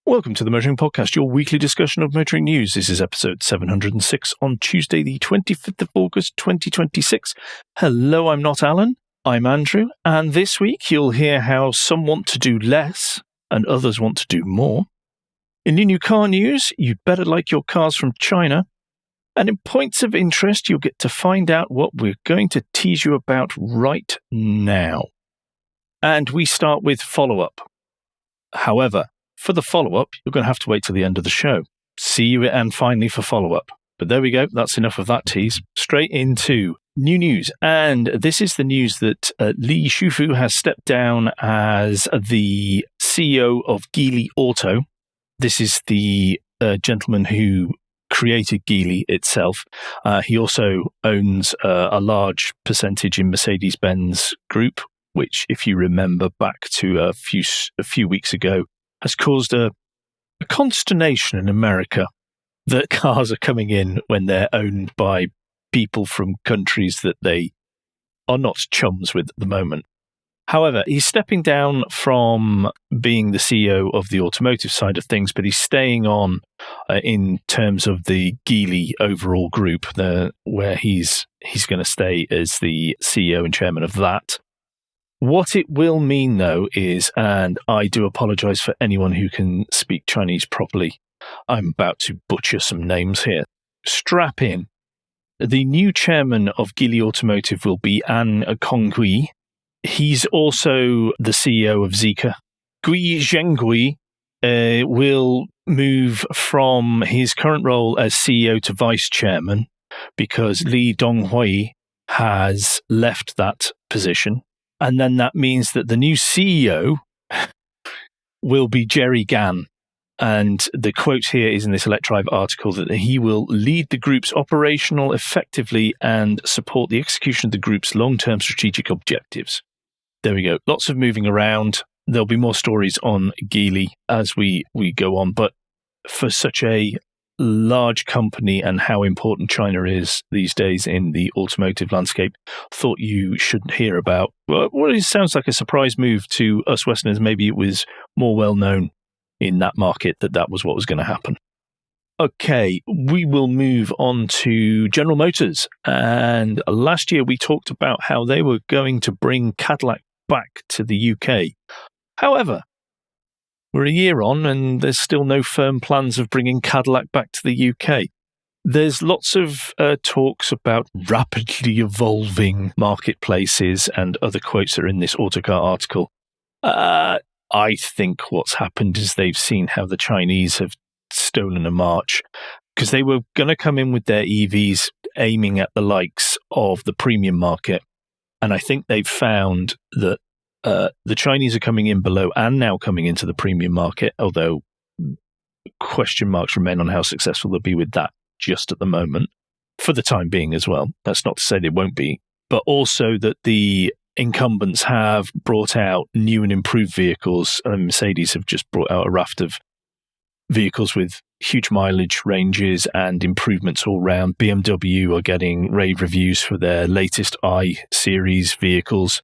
Welcome to the Motoring Podcast, your weekly discussion of motoring news. This is episode 706 on Tuesday, the 25th of August, 2026. Hello, I'm not Alan, I'm Andrew, and this week you'll hear how some want to do less and others want to do more. In new car news, you'd better like your cars from China. And in points of interest, you'll get to find out what we're going to tease you about right now. And we start with follow-up. However, for the follow-up, you're going to have to wait till the end of the show. See you and finally for follow-up. But there we go. That's enough of that tease. Straight into new news. And this is the news that Li Shufu has stepped down as the CEO of Geely Auto. This is the gentleman who created Geely itself. He also owns a large percentage in Mercedes-Benz Group, which, if you remember back to a few weeks ago, has caused a consternation in America that cars are coming in when they're owned by people from countries that they are not chums with at the moment. However, he's stepping down from being the CEO of the automotive side of things, but he's staying on in terms of the Geely overall group, where he's going to stay as the CEO and chairman of that. What it will mean, though, is, and I do apologize for anyone who can speak Chinese properly, I'm about to butcher some names here. Strap in. The new chairman of Geely Automotive will be An Congui. He's also the CEO of Zeekr. Gui Zhengui will move from his current role as CEO to vice chairman because Li Donghui has left that position. And then that means that the new CEO will be Jerry Gan. And the quote here is in this Electrive article that he will lead the group's operational effectively and support the execution of the group's long-term strategic objectives. There we go. Lots of moving around. There'll be more stories on Geely as we go on. But for such a large company and how important China is these days in the automotive landscape, thought you should hear about what sounds like a surprise move to us Westerners. Maybe it was more well known in that market that was what was going to happen. Okay, we will move on to General Motors. And last year we talked about how they were going to bring CADILLAC back to the UK. However, we're a year on and there's still no firm plans of bringing CADILLAC back to the UK. There's lots of talks about rapidly evolving marketplaces and other quotes that are in this Autocar article. I think what's happened is they've seen how the Chinese have stolen a march because they were going to come in with their EVs aiming at the likes of the premium market. And I think they've found that the Chinese are coming in below and now coming into the premium market, although question marks remain on how successful they'll be with that just at the moment, for the time being as well. That's not to say they won't be, but also that the incumbents have brought out new and improved vehicles. Mercedes have just brought out a raft of vehicles with huge mileage ranges and improvements all round. BMW are getting rave reviews for their latest i-Series vehicles.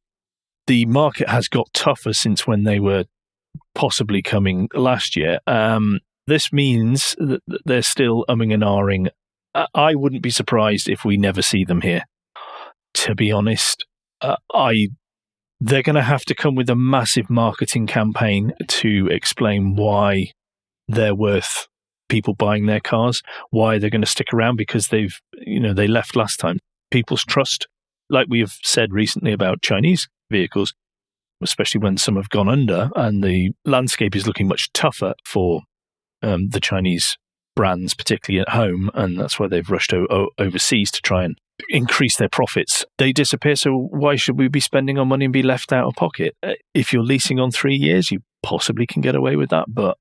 The market has got tougher since when they were possibly coming last year. This means that they're still umming and ahhing. I wouldn't be surprised if we never see them here. To be honest, they're going to have to come with a massive marketing campaign to explain why they're worth people buying their cars, why they're going to stick around, because they left last time. People's trust, like we have said recently about Chinese vehicles, especially when some have gone under and the landscape is looking much tougher for the Chinese brands, particularly at home, and that's why they've rushed overseas to try and increase their profits. They disappear, so why should we be spending our money and be left out of pocket? If you're leasing on 3 years, you possibly can get away with that, but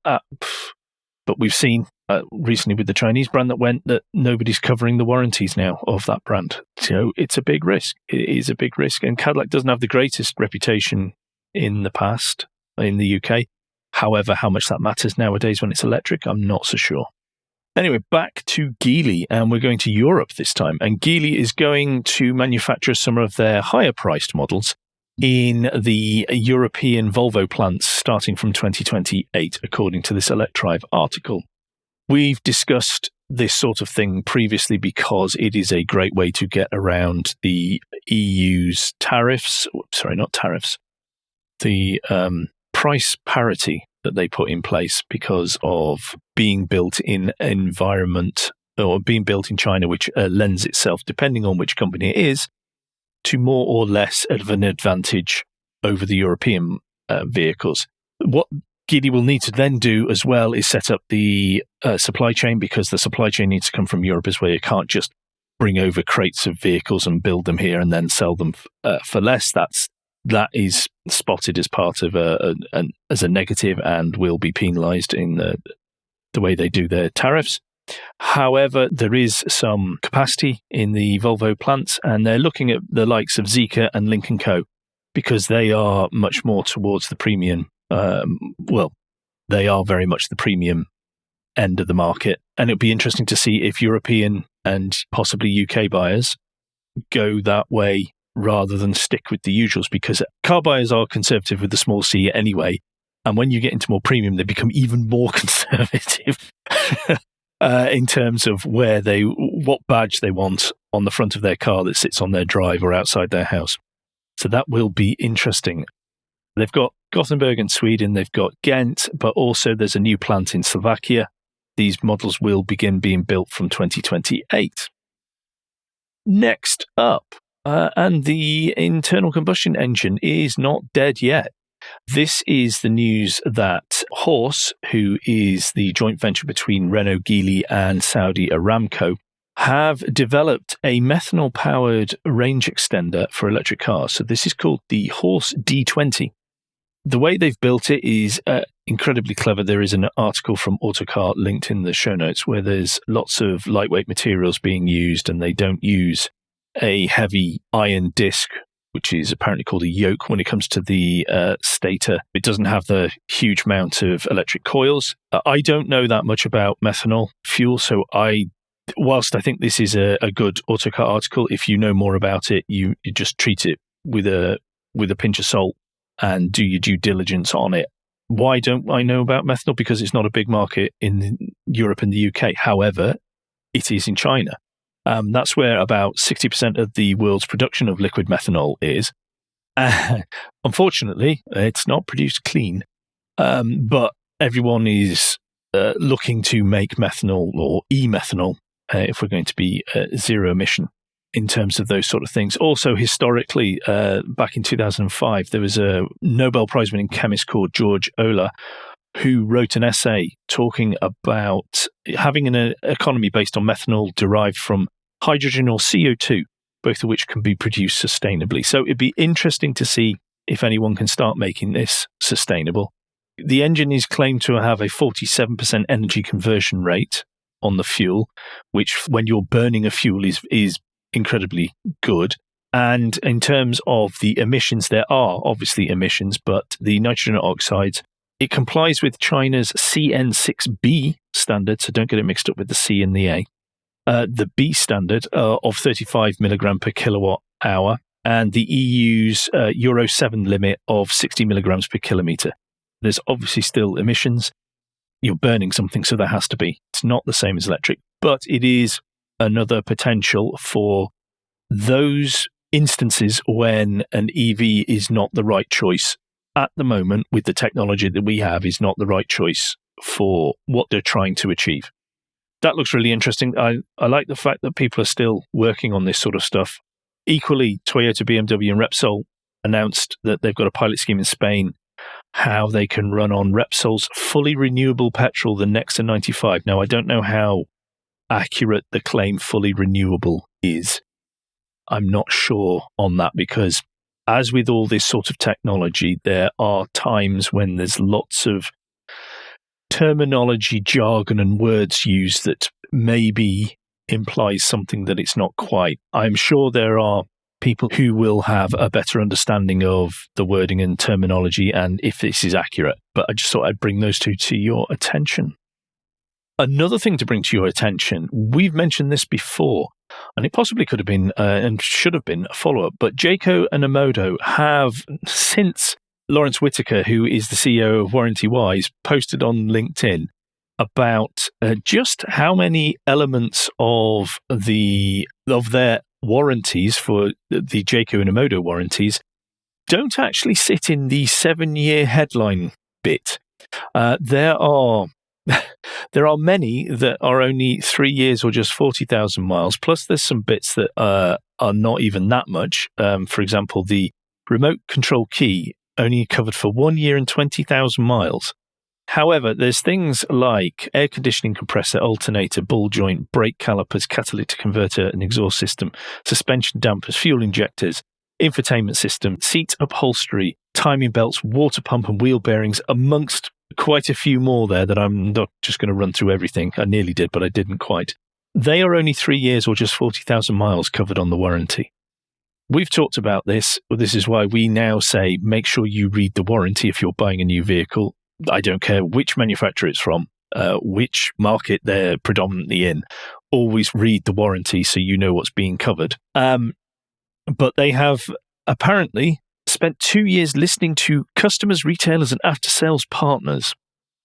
we've seen recently with the Chinese brand that went that nobody's covering the warranties now of that brand. So it's a big risk. It is a big risk. And Cadillac doesn't have the greatest reputation in the past in the UK. However, how much that matters nowadays when it's electric, I'm not so sure. Anyway, back to Geely, and we're going to Europe this time. And Geely is going to manufacture some of their higher priced models in the European Volvo plants starting from 2028, according to this Electrive article. We've discussed this sort of thing previously because it is a great way to get around the EU's the price parity that they put in place because of being built in environment or being built in China, which lends itself, depending on which company it is, to more or less of an advantage over the European vehicles. What Geely will need to then do as well is set up the supply chain, because the supply chain needs to come from Europe as well. You can't just bring over crates of vehicles and build them here and then sell them for less. That is spotted as part of as a negative and will be penalised in the way they do their tariffs. However, there is some capacity in the Volvo plants, and they're looking at the likes of Zeekr and Lynk & Co, because they are much more towards the premium. They are very much the premium end of the market. And it'll be interesting to see if European and possibly UK buyers go that way rather than stick with the usuals, because car buyers are conservative with the small c anyway. And when you get into more premium, they become even more conservative. In terms of what badge they want on the front of their car that sits on their drive or outside their house. So that will be interesting. They've got Gothenburg in Sweden, they've got Ghent, but also there's a new plant in Slovakia. These models will begin being built from 2028. Next up, and the internal combustion engine is not dead yet. This is the news that Horse, who is the joint venture between Renault Geely and Saudi Aramco, have developed a methanol-powered range extender for electric cars. So this is called the Horse D20. The way they've built it is incredibly clever. There is an article from Autocar linked in the show notes where there's lots of lightweight materials being used, and they don't use a heavy iron disc, which is apparently called a yoke when it comes to the stator. It doesn't have the huge amount of electric coils. I don't know that much about methanol fuel, so whilst I think this is a good Autocar article, if you know more about it, you just treat it with a pinch of salt and do your due diligence on it. Why don't I know about methanol? Because it's not a big market in Europe and the UK. However, it is in China. That's where about 60% of the world's production of liquid methanol is. Unfortunately, it's not produced clean, but everyone is looking to make methanol or e-methanol if we're going to be zero emission in terms of those sort of things. Also, historically, back in 2005, there was a Nobel Prize-winning chemist called George Euler who wrote an essay talking about having an economy based on methanol derived from hydrogen or CO2, both of which can be produced sustainably. So it'd be interesting to see if anyone can start making this sustainable. The engine is claimed to have a 47% energy conversion rate on the fuel, which when you're burning a fuel is incredibly good. And in terms of the emissions, there are obviously emissions, but the nitrogen oxides, it complies with China's CN6B standard, so don't get it mixed up with the C and the A. The B standard of 35 milligram per kilowatt hour, and the EU's Euro 7 limit of 60 milligrams per kilometre. There's obviously still emissions. You're burning something, so there has to be. It's not the same as electric, but it is another potential for those instances when an EV is not the right choice at the moment with the technology that we have, is not the right choice for what they're trying to achieve. That looks really interesting. I like the fact that people are still working on this sort of stuff. Equally, Toyota, BMW and Repsol announced that they've got a pilot scheme in Spain, how they can run on Repsol's fully renewable petrol, the Nexa 95. Now, I don't know how accurate the claim fully renewable is. I'm not sure on that, because as with all this sort of technology, there are times when there's lots of terminology, jargon and words used that maybe implies something that it's not quite. I'm sure there are people who will have a better understanding of the wording and terminology and if this is accurate, but I just thought I'd bring those two to your attention. Another thing to bring to your attention, we've mentioned this before, and it possibly could have been and should have been a follow-up, but JAECOO and OMODA have, since Lawrence Whitaker, who is the CEO of Warranty Wise, posted on LinkedIn about just how many elements of their warranties for the JAECOO and OMODA warranties don't actually sit in the 7-year headline bit. There are many that are only 3 years or just 40,000 miles. Plus, there's some bits that are not even that much. For example, the remote control key only covered for 1 year and 20,000 miles. However, there's things like air conditioning compressor, alternator, ball joint, brake calipers, catalytic converter and exhaust system, suspension dampers, fuel injectors, infotainment system, seat upholstery, timing belts, water pump and wheel bearings, amongst quite a few more there that I'm not just going to run through everything. I nearly did, but I didn't quite. They are only 3 years or just 40,000 miles covered on the warranty. We've talked about this. This is why we now say make sure you read the warranty if you're buying a new vehicle. I don't care which manufacturer it's from, which market they're predominantly in. Always read the warranty so you know what's being covered. But they have apparently spent 2 years listening to customers, retailers, and after-sales partners.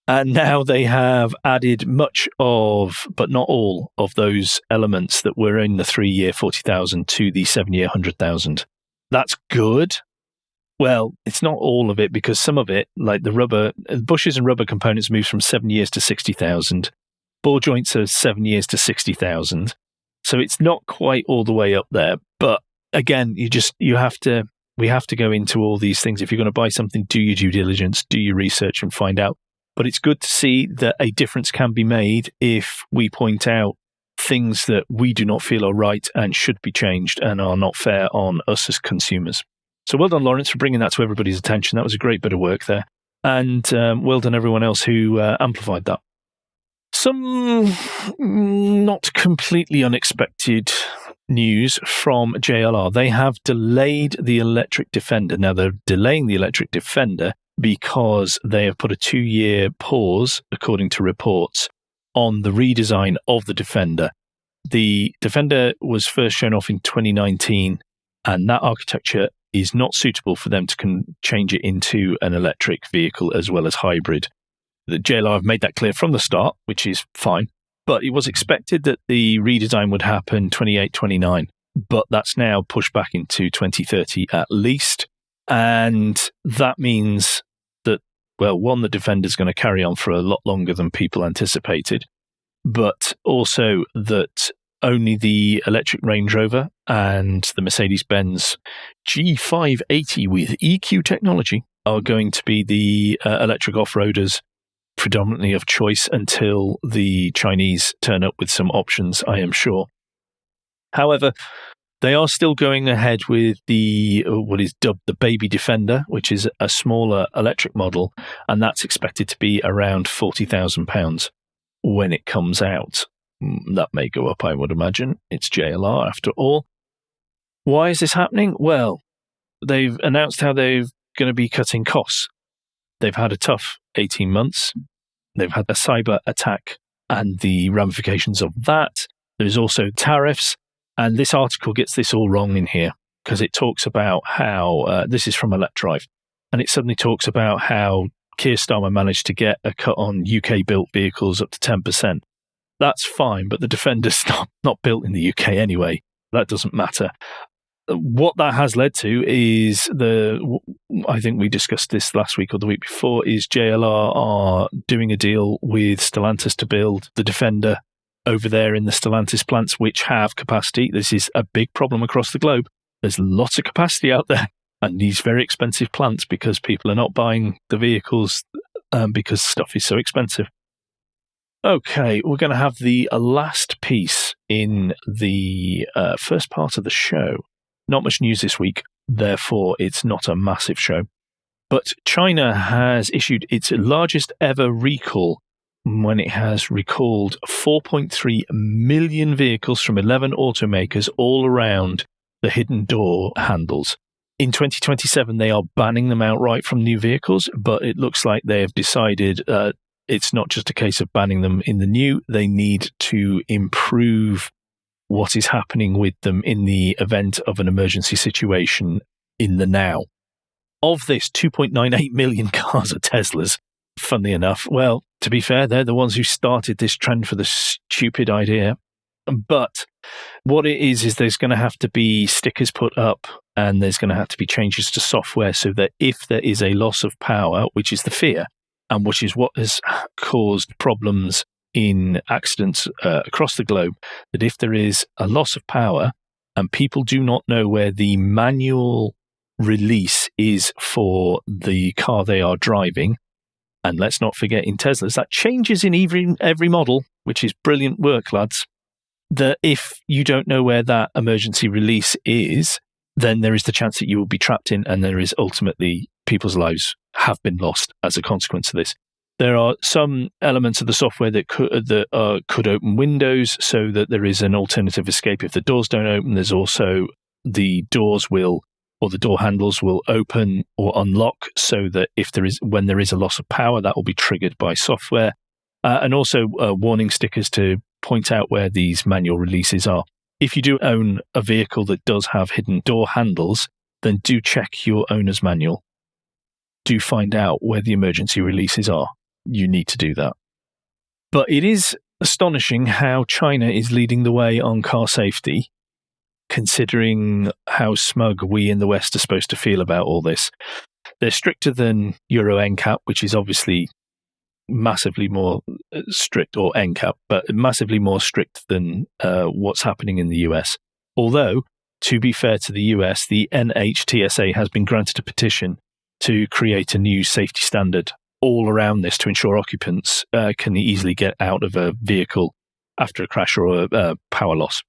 And now they have added much of, but not all, of those elements that were in the 3 year 40,000 to the 7 year 100,000. That's good. Well, it's not all of it, because some of it, like the rubber, bushes and rubber components, moves from 7 years to 60,000. Ball joints are 7 years to 60,000. So it's not quite all the way up there. But again, we have to go into all these things. If you're going to buy something, do your due diligence, do your research and find out. But it's good to see that a difference can be made if we point out things that we do not feel are right and should be changed and are not fair on us as consumers. So well done, Lawrence, for bringing that to everybody's attention. That was a great bit of work there. And well done, everyone else who amplified that. Some not completely unexpected news from JLR. They have delayed the electric Defender. Now, they're delaying the electric Defender because they have put a 2-year pause, according to reports, on the redesign of the Defender. The Defender was first shown off in 2019, and that architecture is not suitable for them to change it into an electric vehicle as well as hybrid. The JLR have made that clear from the start, which is fine. But it was expected that the redesign would happen 28, 29, but that's now pushed back into 2030 at least. And that means that, well, one, the Defender's going to carry on for a lot longer than people anticipated, but also that only the electric Range Rover and the Mercedes-Benz G580 with EQ technology are going to be the electric off-roaders predominantly of choice until the Chinese turn up with some options, I am sure. However, they are still going ahead with the what is dubbed the Baby Defender, which is a smaller electric model, and that's expected to be around £40,000 when it comes out. That may go up, I would imagine. It's JLR after all. Why is this happening? Well, they've announced how they're going to be cutting costs. They've had a tough 18 months. They've had a cyber attack and the ramifications of that. There's also tariffs. And this article gets this all wrong in here because it talks about how, this is from Electrive, and it suddenly talks about how Keir Starmer managed to get a cut on UK-built vehicles up to 10%. That's fine, but the Defender's not built in the UK anyway. That doesn't matter. What that has led to is I think we discussed this last week or the week before, is JLR are doing a deal with Stellantis to build the Defender over there in the Stellantis plants, which have capacity. This is a big problem across the globe. There's lots of capacity out there and these very expensive plants because people are not buying the vehicles because stuff is so expensive. Okay, we're going to have the last piece in the first part of the show. Not much news this week, therefore it's not a massive show. But China has issued its largest ever recall when it has recalled 4.3 million vehicles from 11 automakers all around the hidden door handles. In 2027, they are banning them outright from new vehicles, but it looks like they have decided it's not just a case of banning them in the new. They need to improve what is happening with them in the event of an emergency situation in the now. Of this, 2.98 million cars are Teslas, funnily enough. Well, to be fair, they're the ones who started this trend for the stupid idea. But what it is there's going to have to be stickers put up, and there's going to have to be changes to software so that if there is a loss of power, which is the fear, and which is what has caused problems in accidents across the globe, that if there is a loss of power and people do not know where the manual release is for the car they are driving, and let's not forget in Teslas, that changes in every model, which is brilliant work, lads, that if you don't know where that emergency release is, then there is the chance that you will be trapped in, and there is ultimately people's lives have been lost as a consequence of this. There are some elements of the software that could open windows so that there is an alternative escape if the doors don't open. There's also the doors or the door handles will open or unlock so that when there is a loss of power, that will be triggered by software. And also warning stickers to point out where these manual releases are. If you do own a vehicle that does have hidden door handles, then do check your owner's manual. Do find out where the emergency releases are. You need to do that. But it is astonishing how China is leading the way on car safety, considering how smug we in the West are supposed to feel about all this. They're stricter than Euro NCAP, which is obviously massively more strict, or NCAP, but massively more strict than what's happening in the US. Although, to be fair to the US, the NHTSA has been granted a petition to create a new safety standard all around this to ensure occupants can easily get out of a vehicle after a crash or a power loss.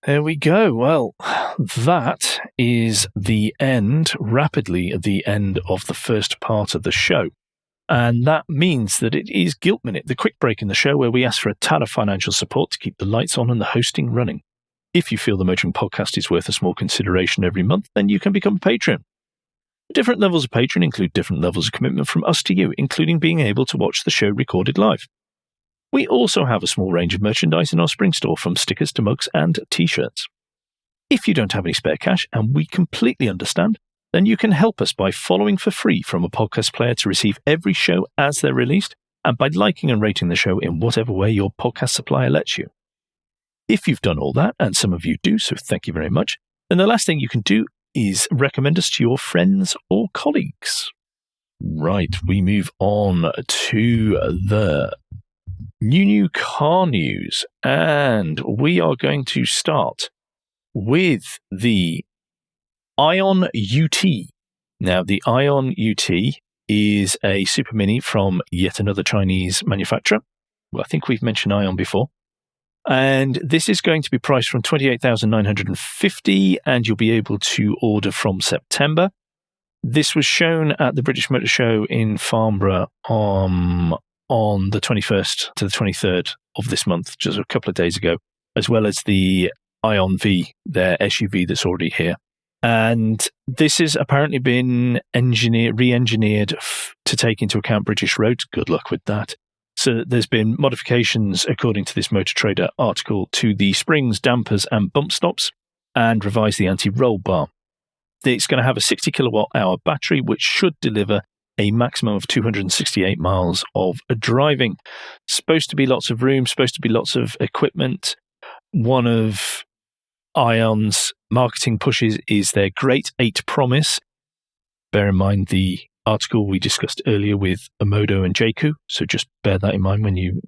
There we go. Well, that is rapidly the end of the first part of the show. And that means that it is Guilt Minute, the quick break in the show where we ask for a tad of financial support to keep the lights on and the hosting running. If you feel the Motoring Podcast is worth a small consideration every month, then you can become a patron. Different levels of patron include different levels of commitment from us to you, including being able to watch the show recorded live. We also have a small range of merchandise in our spring store, from stickers to mugs and t-shirts. If you don't have any spare cash, and we completely understand, then you can help us by following for free from a podcast player to receive every show as they're released, and by liking and rating the show in whatever way your podcast supplier lets you. If you've done all that, and some of you do, so thank you very much, then the last thing you can do is recommend us to your friends or colleagues. Right, we move on to the new car news, and we are going to start with the Aion UT. Now, the Aion UT is a super mini from yet another Chinese manufacturer. Well, I think we've mentioned Aion before. And this is going to be priced from $28,950, and you'll be able to order from September. This was shown at the British Motor Show in Farnborough on the 21st to the 23rd of this month, just a couple of days ago, as well as the Aion V, their SUV that's already here. And this has apparently been re-engineered to take into account British roads. Good luck with that. So there's been modifications, according to this Motor Trader article, to the springs, dampers and bump stops, and revise the anti-roll bar. It's going to have a 60 kilowatt hour battery, which should deliver a maximum of 268 miles of driving. Supposed to be lots of room, supposed to be lots of equipment. One of Aion's marketing pushes is their Great 8 promise. Bear in mind the article we discussed earlier with OMODA and JAECOO, so just bear that in mind when you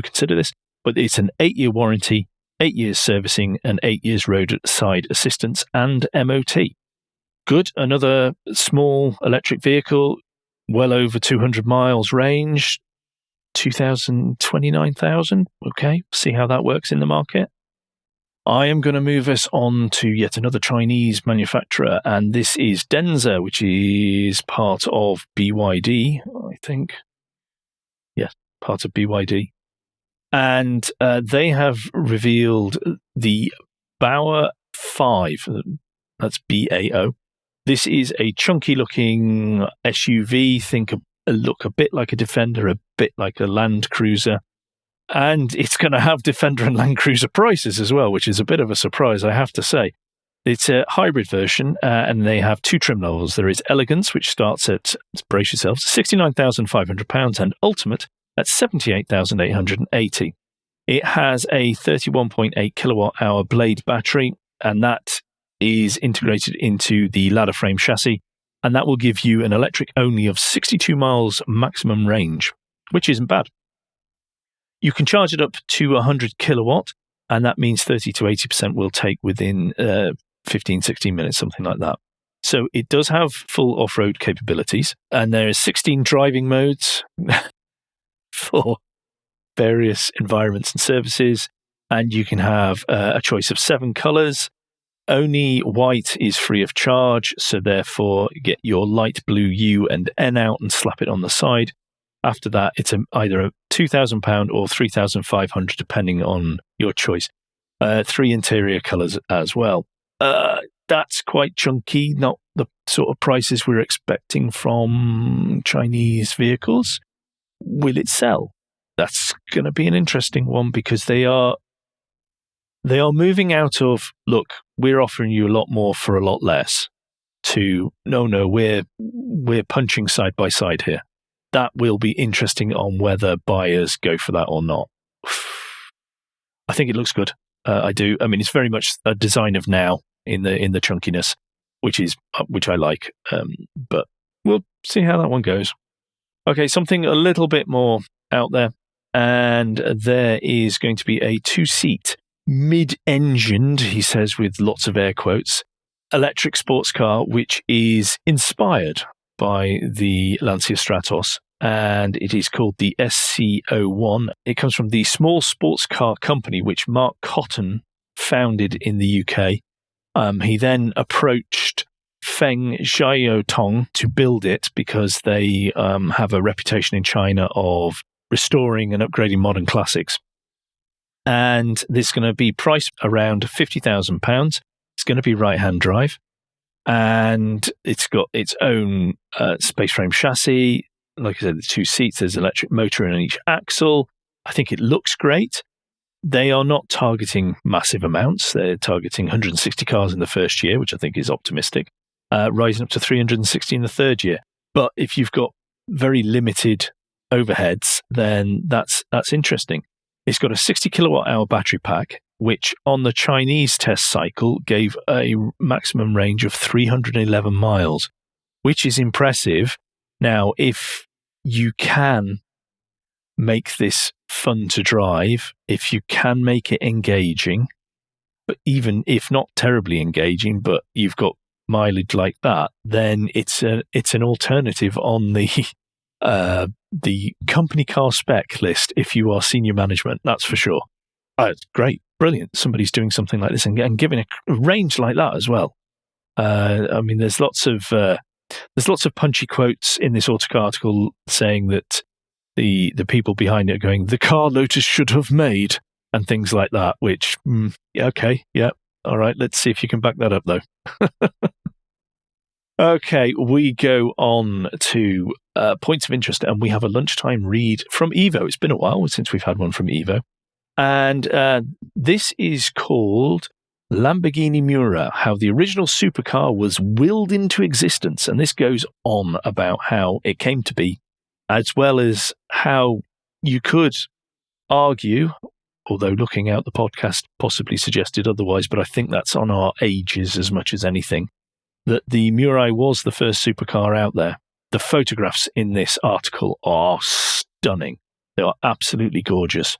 consider this. But it's an 8-year warranty, 8 years servicing, and 8 years roadside assistance and MOT. Good. Another small electric vehicle, well over 200 miles range, 29,000. Okay, see how that works in the market. I am going to move us on to yet another Chinese manufacturer, and this is Denza, which is part of BYD, I think. Yes, part of BYD. And they have revealed the Bao 5, that's BAO. This is a chunky-looking SUV. Think look a bit like a Defender, a bit like a Land Cruiser. And it's going to have Defender and Land Cruiser prices as well, which is a bit of a surprise, I have to say. It's a hybrid version, and they have two trim levels. There is Elegance, which starts at, brace yourselves, £69,500, and Ultimate at £78,880. It has a 31.8 kilowatt hour blade battery, and that is integrated into the ladder frame chassis, and that will give you an electric only of 62 miles maximum range, which isn't bad. You can charge it up to 100 kilowatt, and that means 30 to 80% will take within 15, 16 minutes, something like that. So it does have full off-road capabilities, and there are 16 driving modes for various environments and services, and you can have a choice of 7 colors. Only white is free of charge, so therefore get your light blue U and N out and slap it on the side. After that, it's either a £2,000 or $3,500, depending on your choice. 3 interior colors as well. That's quite chunky, not the sort of prices we're expecting from Chinese vehicles. Will it sell? That's going to be an interesting one, because they are moving out of, look, we're offering you a lot more for a lot less, to no, we're punching side by side here. That will be interesting on whether buyers go for that or not. I think it looks good. I do. I mean, it's very much a design of now in the chunkiness, which I like. But we'll see how that one goes. Okay, something a little bit more out there, and there is going to be a 2-seat mid-engined, he says with lots of air quotes, electric sports car, which is inspired by the Lancia Stratos, and it is called the SC01. It comes from the small sports car company which Mark Cotton founded in the UK. He then approached Feng Xiaotong to build it, because they have a reputation in China of restoring and upgrading modern classics. And this is going to be priced around £50,000. It's going to be right-hand drive, and it's got its own space frame chassis. Like I said, the 2 seats, there's an electric motor in each axle. I think it looks great. They are not targeting massive amounts. They're targeting 160 cars in the first year, which I think is optimistic, rising up to 360 in the third year. But if you've got very limited overheads, then that's interesting. It's got a 60 kilowatt hour battery pack, which on the Chinese test cycle gave a maximum range of 311 miles, which is impressive. Now, if you can make this fun to drive, if you can make it engaging, but even if not terribly engaging, but you've got mileage like that, then it's an alternative on the company car spec list if you are senior management, that's for sure. Great, brilliant. Somebody's doing something like this and giving a range like that as well. I mean, there's lots of punchy quotes in this Autocar article saying that the people behind it are going, the car Lotus should have made, and things like that, which, okay, yeah, all right, let's see if you can back that up, though. Okay, we go on to points of interest, and we have a lunchtime read from Evo. It's been a while since we've had one from Evo. And this is called Lamborghini Miura, How the Original Supercar Was Willed into Existence. And this goes on about how it came to be, as well as how you could argue, although looking out the podcast possibly suggested otherwise, but I think that's on our ages as much as anything, that the Miura was the first supercar out there. The photographs in this article are stunning. They are absolutely gorgeous.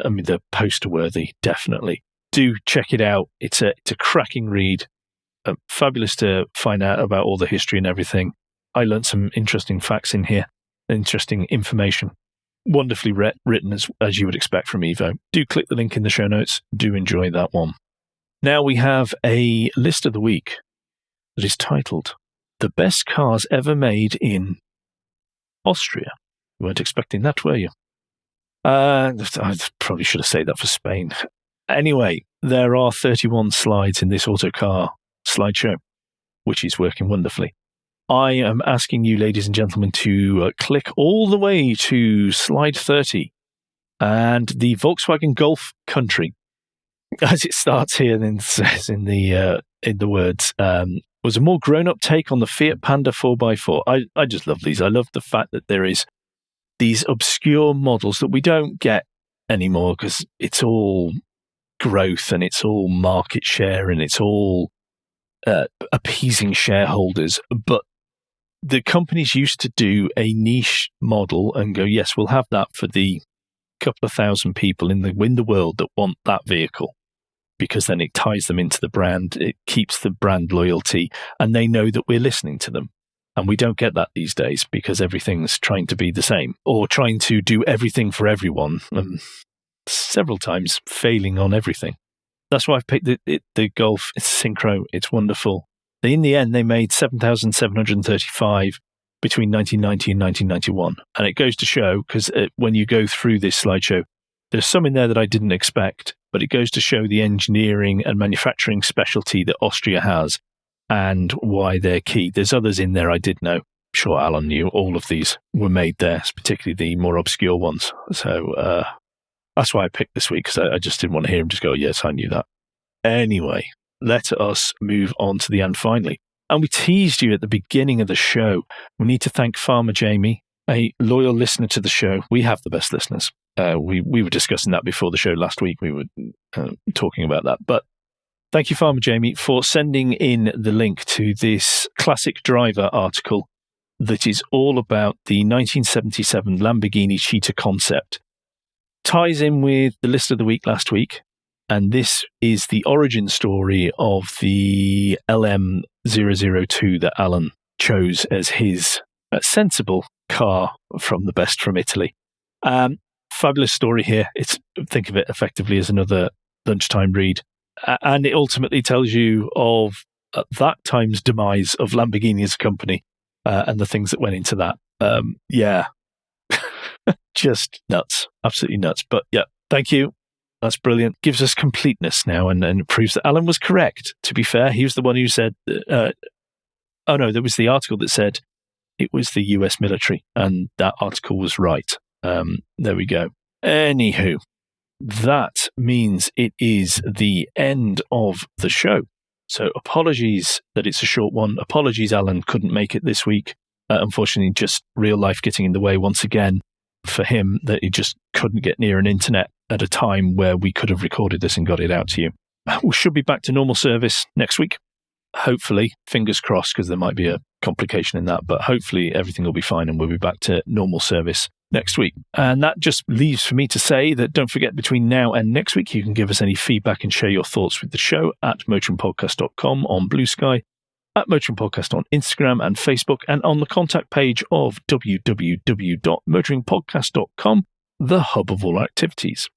I mean, they're poster-worthy, definitely. Do check it out. It's a cracking read. Fabulous to find out about all the history and everything. I learned some interesting facts in here, interesting information. Wonderfully written, as you would expect from Evo. Do click the link in the show notes. Do enjoy that one. Now we have a list of the week that is titled The Best Cars Ever Made in Austria. You weren't expecting that, were you? I probably should have said that for Spain. Anyway, there are 31 slides in this Autocar slideshow, which is working wonderfully. I am asking you, ladies and gentlemen, to click all the way to slide 30 and the Volkswagen Golf country. As it starts here, then says in the words, was a more grown-up take on the Fiat Panda 4x4. I just love these. I love the fact that there is these obscure models that we don't get anymore because it's all growth and it's all market share and it's all appeasing shareholders. But the companies used to do a niche model and go, yes, we'll have that for the couple of thousand people in the world that want that vehicle, because then it ties them into the brand, it keeps the brand loyalty, and they know that we're listening to them. And we don't get that these days because everything's trying to be the same or trying to do everything for everyone, and several times failing on everything. That's why I've picked the Golf. It's synchro. It's wonderful. In the end, they made 7,735 between 1990 and 1991. And it goes to show, because when you go through this slideshow, there's some in there that I didn't expect, but it goes to show the engineering and manufacturing specialty that Austria has and why they're key. There's others in there I did know. I'm sure Alan knew all of these were made there, particularly the more obscure ones. So that's why I picked this week, because I just didn't want to hear him just go, yes, I knew that. Anyway, let us move on to the and finally. And we teased you at the beginning of the show. We need to thank Farmer Jamie, a loyal listener to the show. We have the best listeners. We were discussing that before the show last week. We were talking about that. But thank you, Farmer Jamie, for sending in the link to this Classic Driver article that is all about the 1977 Lamborghini Cheetah concept. Ties in with the list of the week last week. And this is the origin story of the LM002 that Alan chose as his sensible car from the best from Italy. Fabulous story here. Think of it effectively as another lunchtime read. And it ultimately tells you of that time's demise of Lamborghini as a company and the things that went into that. Yeah, just nuts. Absolutely nuts. But yeah, thank you. That's brilliant. Gives us completeness now and proves that Alan was correct. To be fair, he was the one who said, there was the article that said it was the US military, and that article was right. There we go. Anywho, that means it is the end of the show. So apologies that it's a short one. Apologies, Alan couldn't make it this week. Unfortunately, just real life getting in the way once again for him, that he just couldn't get near an internet at a time where we could have recorded this and got it out to you. We should be back to normal service next week. Hopefully, fingers crossed, because there might be a complication in that, but hopefully everything will be fine and we'll be back to normal service next week. And that just leaves for me to say that don't forget, between now and next week, you can give us any feedback and share your thoughts with the show at motoringpodcast.com on Blue Sky, at Motoring Podcast on Instagram and Facebook, and on the contact page of www.motoringpodcast.com, the hub of all activities.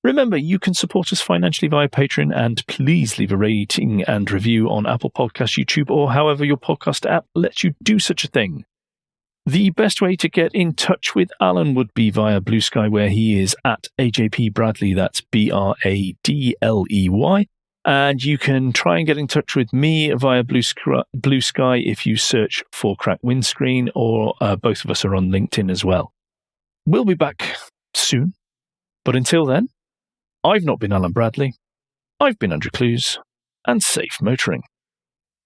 Remember, you can support us financially via Patreon, and please leave a rating and review on Apple Podcasts, YouTube, or however your podcast app lets you do such a thing. The best way to get in touch with Alan would be via Blue Sky, where he is at AJP Bradley, that's Bradley. And you can try and get in touch with me via Blue Sky if you search for Crack Windscreen, or both of us are on LinkedIn as well. We'll be back soon, but until then, I've not been Alan Bradley, I've been Andrew Clues, and safe motoring.